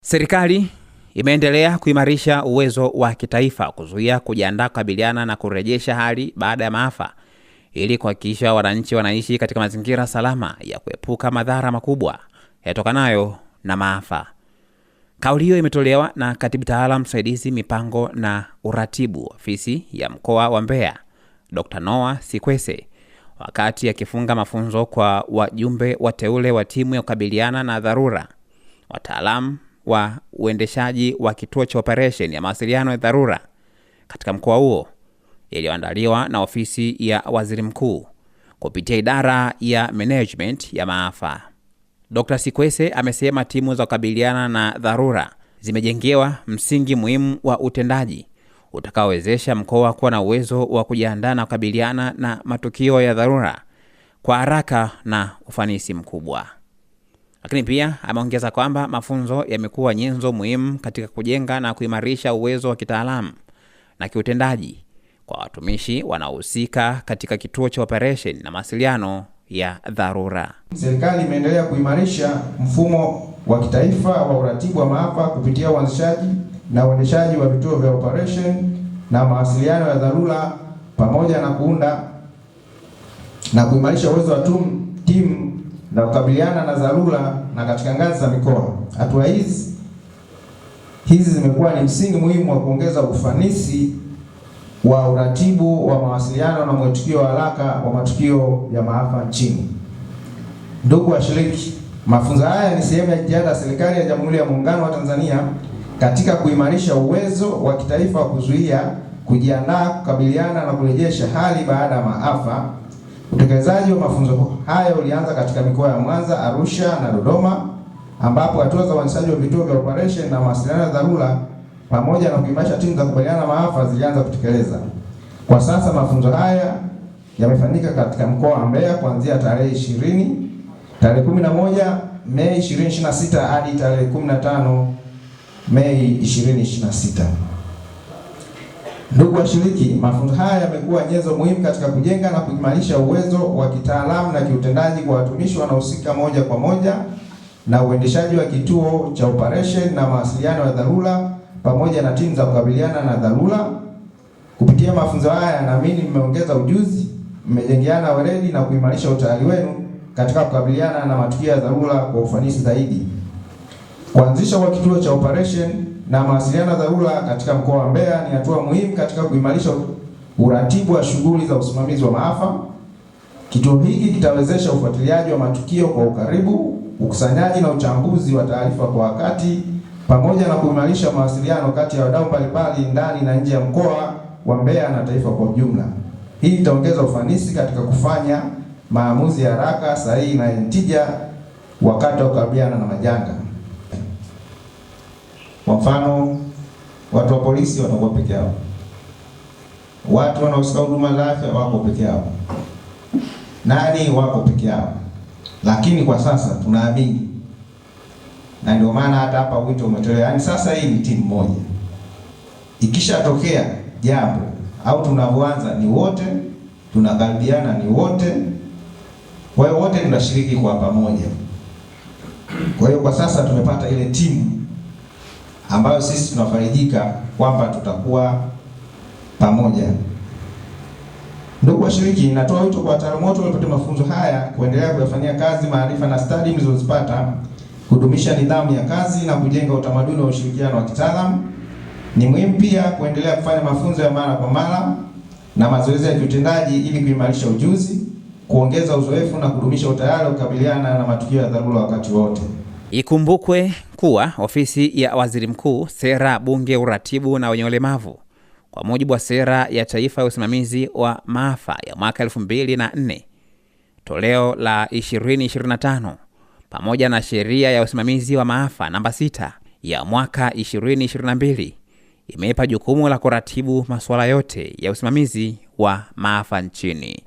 Serikali imeendelea kuimarisha uwezo wa kitaifa kuzuia, kujiandaa, kukabiliana na kurejesha hali baada ya maafa ili kuhakikisha wananchi wanaishi katika mazingira salama ya kuepuka madhara makubwa yatokanayo na maafa. Kauli hiyo imetolewa na Katibu Tawala Msaidizi Mipango na Uratibu Ofisi ya Mkoa wa Mbeya, Dr. Noah Sikwese, wakati akifunga mafunzo kwa wajumbe wateule wa timu ya kukabiliana na dharura, wataalamu wa uendeshaji wa kituo cha operation ya mawasiliano ya dharura katika mkoa huo, iliyoandaliwa na ofisi ya Waziri Mkuu kupitia idara ya management ya maafa. Dr. Sikwese amesema timu za kukabiliana na dharura zimejengewa msingi muhimu wa utendaji utakaowezesha mkoa kuwa na uwezo wa kujiandaa na kukabiliana na matukio ya dharura kwa haraka na ufanisi mkubwa. Lakini pia ameongeza kwamba mafunzo yamekuwa nyenzo muhimu katika kujenga na kuimarisha uwezo wa kitaalamu na kiutendaji kwa watumishi wanaohusika katika kituo cha operation na mawasiliano ya dharura. Serikali imeendelea kuimarisha mfumo wa kitaifa wa uratibu wa maafa kupitia uanzishaji na uendeshaji wa vituo vya operation na mawasiliano ya dharura, pamoja na kuunda na kuimarisha uwezo wa timu na kukabiliana na dharura na katika ngazi za mikoa. Hatua hizi zimekuwa ni msingi muhimu wa kuongeza ufanisi wa uratibu wa mawasiliano na mwitikio wa haraka wa matukio ya maafa nchini. Ndugu washiriki, mafunzo haya ni sehemu ya jitihada ya serikali ya Jamhuri ya Muungano wa Tanzania katika kuimarisha uwezo wa kitaifa wa kuzuia, kujiandaa, kukabiliana na kurejesha hali baada ya maafa. Utekelezaji wa mafunzo haya ulianza katika mikoa ya Mwanza, Arusha na Dodoma, ambapo hatua za uanzishaji wa vituo vya operation na mawasiliano ya dharura pamoja na kuimarisha timu za kukabiliana na maafa zilianza kutekeleza. Kwa sasa mafunzo haya yamefanyika katika mkoa wa Mbeya kuanzia tarehe 11 Mei 2026 hadi tarehe 15 Mei 2026. Ndugu washiriki, mafunzo haya yamekuwa nyenzo muhimu katika kujenga na kuimarisha uwezo wa kitaalamu na kiutendaji kwa watumishi wanaohusika moja kwa moja na uendeshaji wa kituo cha operation na mawasiliano ya dharura pamoja na timu za kukabiliana na dharura. Kupitia mafunzo haya, naamini mmeongeza ujuzi, mmejengeana weledi na kuimarisha utayari wenu katika kukabiliana na matukio ya dharura kwa ufanisi zaidi. Kuanzisha kwa kituo cha operation na mawasiliano ya dharura katika mkoa wa Mbeya ni hatua muhimu katika kuimarisha uratibu wa shughuli za usimamizi wa maafa. Kituo hiki kitawezesha ufuatiliaji wa matukio kwa ukaribu, ukusanyaji na uchambuzi wa taarifa kwa wakati, pamoja na kuimarisha mawasiliano kati ya wadau mbalimbali ndani na nje ya mkoa wa Mbeya na taifa kwa ujumla. Hii itaongeza ufanisi katika kufanya maamuzi ya haraka, sahihi na yenye tija wakati wa kukabiliana na majanga. Kwa mfano, watu wa polisi watakuwa peke yao, watu wanaohusika huduma za afya wako peke yao, nani wako peke yao. Lakini kwa sasa tunaamini, na ndio maana hata hapa wito umetolewa, yani sasa hii ni timu moja. Ikishatokea jambo au tunavyoanza ni wote, tunakaribiana ni wote, kwa hiyo wote tunashiriki kwa pamoja. Kwa hiyo kwa sasa tumepata ile timu ambayo sisi tunafarijika kwamba tutakuwa pamoja. Ndugu washiriki, natoa wito kwa wataalamu wote waliopata mafunzo haya kuendelea kuyafanyia kazi maarifa na stadi mlizozipata, kudumisha nidhamu ya kazi na kujenga utamaduni wa ushirikiano wa kitaalamu. Ni muhimu pia kuendelea kufanya mafunzo ya mara kwa mara na mazoezi ya kiutendaji ili kuimarisha ujuzi, kuongeza uzoefu na kudumisha utayari wa kukabiliana na matukio ya dharura wakati wote. Ikumbukwe kuwa ofisi ya Waziri Mkuu, Sera, Bunge, Uratibu na wenye ulemavu, kwa mujibu wa Sera ya Taifa ya Usimamizi wa Maafa ya mwaka 2004 toleo la 2025 pamoja na Sheria ya Usimamizi wa Maafa namba 6 ya mwaka 2022 imeipa jukumu la kuratibu masuala yote ya usimamizi wa maafa nchini.